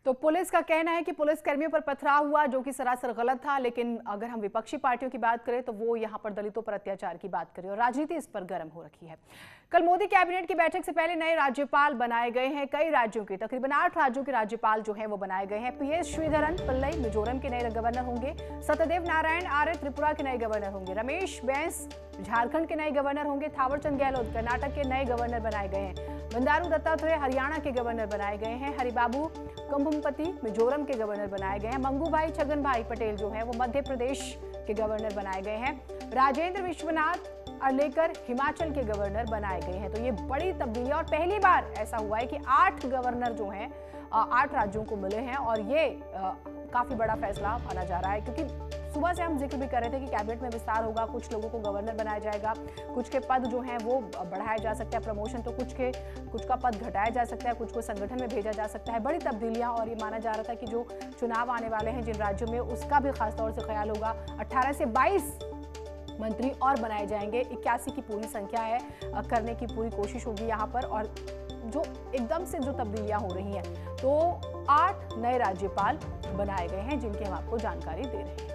तो पुलिस का कहना है कि पुलिस कर्मियों पर पथराव हुआ, जो कि सरासर गलत था। लेकिन अगर हम विपक्षी पार्टियों की बात करें तो वो यहां पर दलितों पर अत्याचार की बात करें और राजनीति इस पर गर्म हो रखी है। कल मोदी कैबिनेट की बैठक से पहले नए राज्यपाल बनाए गए हैं। कई राज्यों के तकरीबन 8 राज्यों के राज्यपाल जो हैं वो बनाए गए हैं। PS श्रीधरन पिल्लई मिजोरम के नए गवर्नर होंगे। सत्यदेव नारायण आर्य त्रिपुरा के नए गवर्नर होंगे। रमेश बैस झारखंड के नए गवर्नर होंगे। थावरचंद गहलोत कर्नाटक के नए गवर्नर बनाए गए हैं। बंडारू दत्तात्रेय हरियाणा के गवर्नर बनाए गए हैं। हरिबाबू कुंभमपति मिजोरम के गवर्नर बनाए गए हैं। मंगूभाई छगन भाई पटेल जो है वो मध्य प्रदेश के गवर्नर बनाए गए हैं। राजेंद्र विश्वनाथ अर्लेकर हिमाचल के गवर्नर बनाए गए हैं। तो ये बड़ी तब्दीली और पहली बार ऐसा हुआ है कि 8 गवर्नर जो हैं 8 राज्यों को मिले हैं और ये काफी बड़ा फैसला माना जा रहा है, क्योंकि सुबह से हम जिक्र भी कर रहे थे कि कैबिनेट में विस्तार होगा, कुछ लोगों को गवर्नर बनाया जाएगा, कुछ के पद जो हैं वो बढ़ाया जा सकता है, प्रमोशन, तो कुछ का पद घटाया जा सकता है, कुछ को संगठन में भेजा जा सकता है। बड़ी तब्दीलियां, और ये माना जा रहा था कि जो चुनाव आने वाले हैं जिन राज्यों में, उसका भी खासतौर से ख्याल होगा। 18 से 22 मंत्री और बनाए जाएंगे। 81 की पूरी संख्या है, करने की पूरी कोशिश होगी यहाँ पर। और जो एकदम से जो तब्दीलियां हो रही हैं, तो 8 नए राज्यपाल बनाए गए हैं जिनकी हम आपको जानकारी दे रहे हैं।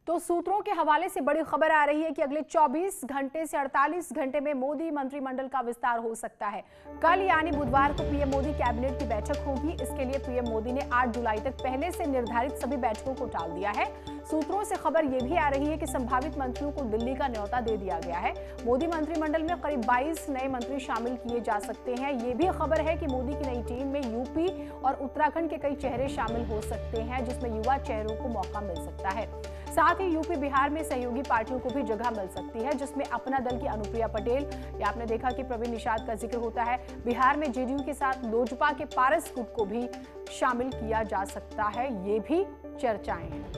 तो सूत्रों के हवाले से बड़ी खबर आ रही है कि अगले 24 घंटे से 48 घंटे में मोदी मंत्रिमंडल का विस्तार हो सकता है। कल यानी बुधवार को पीएम मोदी कैबिनेट की बैठक होगी। इसके लिए पीएम मोदी ने 8 जुलाई तक पहले से निर्धारित सभी बैठकों को टाल दिया है। सूत्रों से खबर यह भी आ रही है कि संभावित मंत्रियों को दिल्ली का न्योता दे दिया गया है। मोदी मंत्रिमंडल में करीब 22 नए मंत्री शामिल किए जा सकते हैं। ये भी खबर है कि मोदी की नई टीम में यूपी और उत्तराखंड के कई चेहरे शामिल हो सकते हैं, जिसमें युवा चेहरों को मौका मिल सकता है। साथ ही यूपी बिहार में सहयोगी पार्टियों को भी जगह मिल सकती है, जिसमें अपना दल की अनुप्रिया पटेल, या आपने देखा कि प्रवीण निषाद का जिक्र होता है। बिहार में जेडीयू के साथ लोजपा के पारस गुट को भी शामिल किया जा सकता है। ये भी चर्चाएं हैं।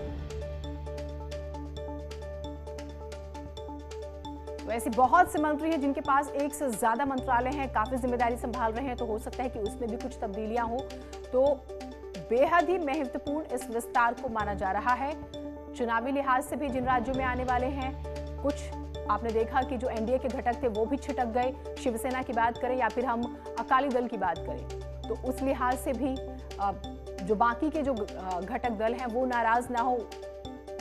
तो ऐसी बहुत से मंत्री हैं जिनके पास एक से ज्यादा मंत्रालय हैं, काफी जिम्मेदारी संभाल रहे हैं, तो हो सकता है कि उसमें भी कुछ तब्दीलियां हो। तो बेहद ही महत्वपूर्ण इस विस्तार को माना जा रहा है। चुनावी लिहाज से भी जिन राज्यों में आने वाले हैं, कुछ आपने देखा कि जो एनडीए के घटक थे वो भी छिटक गए। शिवसेना की बात करें या फिर हम अकाली दल की बात करें, तो उस लिहाज से भी जो बाकी के जो घटक दल हैं वो नाराज ना हो,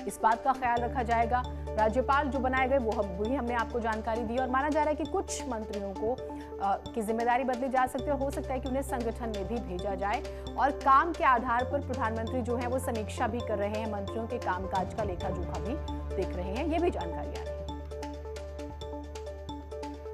इस बात का ख्याल रखा जाएगा। राज्यपाल जो बनाए गए वो भी हमने आपको जानकारी दी, और माना जा रहा है कि कुछ मंत्रियों को की जिम्मेदारी बदली जा सकती है और हो सकता है कि उन्हें संगठन में भी भेजा जाए। और काम के आधार पर प्रधानमंत्री जो है वो समीक्षा भी कर रहे हैं, मंत्रियों के कामकाज का लेखा जोखा भी देख रहे हैं। ये भी जानकारी आ रही है।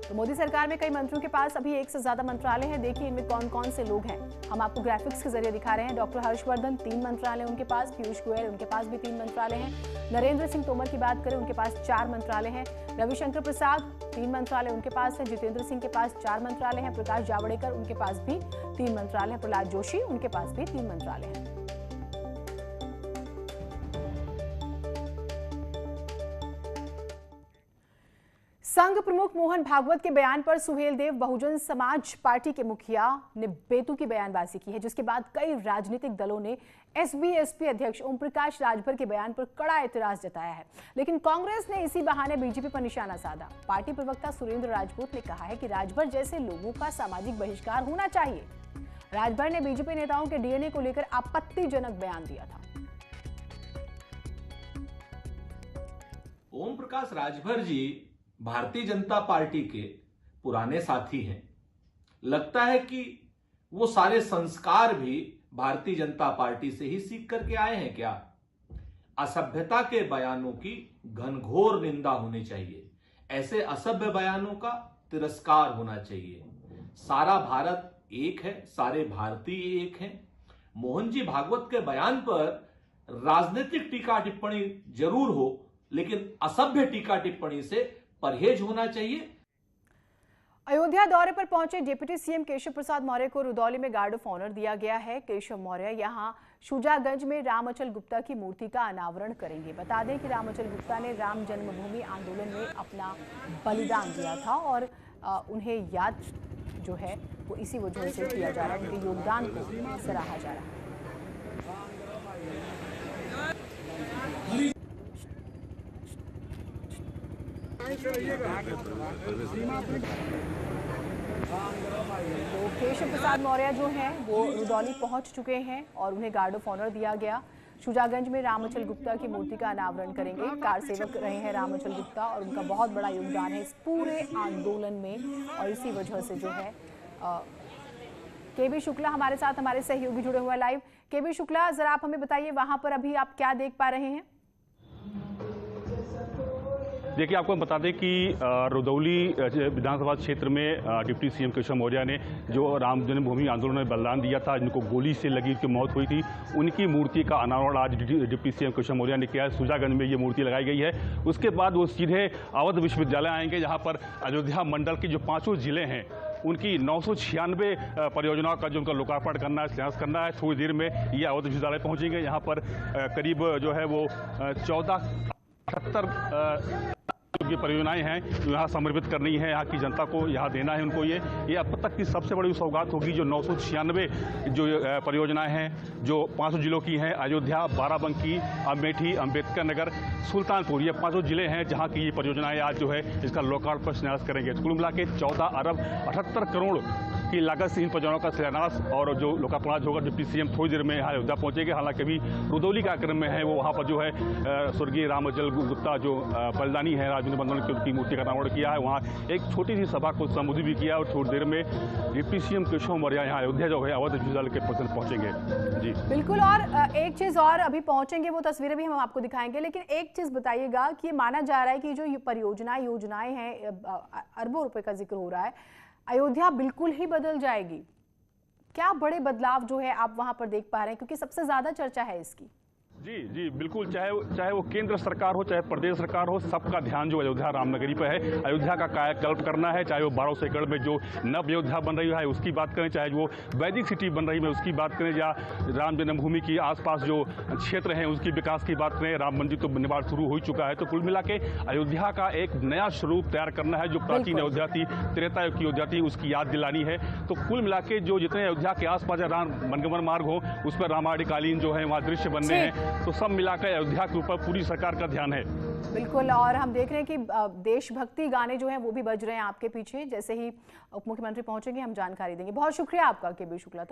तो मोदी सरकार में कई मंत्रियों के पास अभी एक से ज्यादा मंत्रालय हैं। देखिए इनमें कौन कौन से लोग हैं, हम आपको ग्राफिक्स के जरिए दिखा रहे हैं। डॉक्टर हर्षवर्धन 3 मंत्रालय उनके पास, पीयूष गोयल उनके पास भी 3 मंत्रालय हैं। नरेंद्र सिंह तोमर की बात करें, उनके पास 4 मंत्रालय हैं। रविशंकर प्रसाद 3 मंत्रालय उनके पास है। जितेंद्र सिंह के पास 4 मंत्रालय हैं। प्रकाश जावड़ेकर उनके पास भी 3 मंत्रालय हैं। प्रहलाद जोशी उनके पास भी 3 मंत्रालय हैं। संघ प्रमुख मोहन भागवत के बयान पर सुहेलदेव बहुजन समाज पार्टी के मुखिया ने बेतुकी बयानबाजी की है, जिसके बाद कई राजनीतिक दलों ने एसबीएसपी अध्यक्ष ओम प्रकाश राजभर के बयान पर कड़ा एतराज जताया है। लेकिन कांग्रेस ने इसी बहाने बीजेपी पर निशाना साधा। पार्टी प्रवक्ता सुरेंद्र राजपूत ने कहा है कि राजभर जैसे लोगों का सामाजिक बहिष्कार होना चाहिए। राजभर ने बीजेपी नेताओं के डीएनए को लेकर आपत्तिजनक बयान दिया था। ओम प्रकाश राजभर जी भारतीय जनता पार्टी के पुराने साथी हैं। लगता है कि वो सारे संस्कार भी भारतीय जनता पार्टी से ही सीख करके आए हैं क्या? असभ्यता के बयानों की घनघोर निंदा होनी चाहिए। ऐसे असभ्य बयानों का तिरस्कार होना चाहिए। सारा भारत एक है, सारे भारतीय एक हैं। मोहन जी भागवत के बयान पर राजनीतिक टीका टिप्पणी जरूर हो, लेकिन असभ्य टीका टिप्पणी से परहेज होना चाहिए। अयोध्या दौरे पर पहुंचे डिप्टी सीएम केशव प्रसाद मौर्य को रुदौली में गार्ड ऑफ ऑनर दिया गया है। केशव मौर्य यहां शुजागंज में रामअचल गुप्ता की मूर्ति का अनावरण करेंगे। बता दें कि रामअचल गुप्ता ने राम जन्मभूमि आंदोलन में अपना बलिदान दिया था और उन्हें याद जो है वो इसी वजह से किया जा रहा है, उनके योगदान को सराहा जा रहा है। तो केशव प्रसाद मौर्य जो हैं वो रुदौली पहुंच चुके हैं और उन्हें गार्ड ऑफ ऑनर दिया गया। शुजागंज में रामअचल गुप्ता की मूर्ति का अनावरण करेंगे। कार सेवक रहे हैं रामअचल गुप्ता और उनका बहुत बड़ा योगदान है इस पूरे आंदोलन में और इसी वजह से जो है केबी शुक्ला हमारे साथ, हमारे सहयोगी जुड़े हुए लाइव। केबी शुक्ला, जरा आप हमें बताइए वहां पर अभी आप क्या देख पा रहे हैं? देखिए, आपको बता दें कि रुदौली विधानसभा क्षेत्र में डिप्टी सीएम केशव मौर्य ने जो राम जन्मभूमि आंदोलन में बलिदान दिया था, जिनको गोली से लगी उनकी मौत हुई थी, उनकी मूर्ति का अनावरण आज डिप्टी सीएम केशव मौर्य ने किया है। शुजागंज में ये मूर्ति लगाई गई है। उसके बाद वो सीधे अवध विश्वविद्यालय आएंगे, जहाँ पर अयोध्या मंडल के जो 5 जिले हैं उनकी 996 परियोजनाओं का जो उनका लोकार्पण करना है, शिलान्यास करना है। थोड़ी देर में ये अवध विश्वविद्यालय पहुंचेंगे। यहाँ पर करीब जो है वो 1478 की परियोजनाएं हैं जो यहाँ समर्पित करनी है, यहाँ की जनता को यहाँ देना है उनको। ये अब तक की सबसे बड़ी सौगात होगी। जो 996 जो परियोजनाएं हैं जो 5 जिलों की हैं, अयोध्या, बाराबंकी, अमेठी, अंबेडकर नगर, सुल्तानपुर, ये 5 जिले हैं जहाँ की ये परियोजनाएं आज जो है इसका लोकार्पण शिलान्यास करेंगे। कुल मिला के 14 अरब 78 करोड़ की लागत से इन परियोजनाओं का शिलान्यास और जो लोकार्पण आज होगा। डिप्टी सीएम थोड़ी देर में यहाँ अयोध्या पहुंचेंगे। हालांकि अभी रुदौली कार्यक्रम में है, वो वहाँ पर जो है स्वर्गीय रामअचल गुप्ता जो बलिदानी है राजनीतिक आंदोलन की, उनकी मूर्ति का अनावरण किया है। वहाँ एक छोटी सी सभा को संबोधित भी किया और थोड़ी देर में डिप्टी सीएम केशव मौर्य यहाँ अयोध्या जो है अवध विश्वविद्यालय के परिसर पहुंचेंगे। जी बिल्कुल। और एक चीज और अभी पहुंचेंगे, वो तस्वीरें भी हम आपको दिखाएंगे, लेकिन एक चीज बताइएगा कि ये माना जा रहा है कि जो योजनाएं हैं, अरबों रुपए का जिक्र हो रहा है, अयोध्या बिल्कुल ही बदल जाएगी। क्या बड़े बदलाव जो है आप वहां पर देख पा रहे हैं, क्योंकि सबसे ज्यादा चर्चा है इसकी? जी बिल्कुल। चाहे वो केंद्र सरकार हो, चाहे प्रदेश सरकार हो, सबका ध्यान जो अयोध्या रामनगरी पर है। अयोध्या का कायाकल्प करना है। चाहे वो 1200 एकड़ में जो नव अयोध्या बन रही है उसकी बात करें, चाहे वो वैदिक सिटी बन रही है उसकी बात करें, या राम जन्मभूमि के आसपास जो क्षेत्र हैं उसकी विकास की बात करें। राम मंदिर तो निर्माण शुरू हो चुका है। तो कुल मिला के अयोध्या का एक नया स्वरूप तैयार करना है। जो प्राचीन अयोध्या थी, त्रेता युग की अयोध्या थी, उसकी याद दिलानी है। तो कुल मिला के जो जितने अयोध्या के आसपास राम मनगमन मार्ग हो, उस पर रामायणकालीन जो है वहाँ दृश्य बनने हैं। तो सब मिलाकर अयोध्या के ऊपर पूरी सरकार का ध्यान है। बिल्कुल। और हम देख रहे हैं कि देशभक्ति गाने जो हैं वो भी बज रहे हैं आपके पीछे। जैसे ही उप मुख्यमंत्री पहुंचेंगे हम जानकारी देंगे। बहुत शुक्रिया आपका केबी शुक्ला।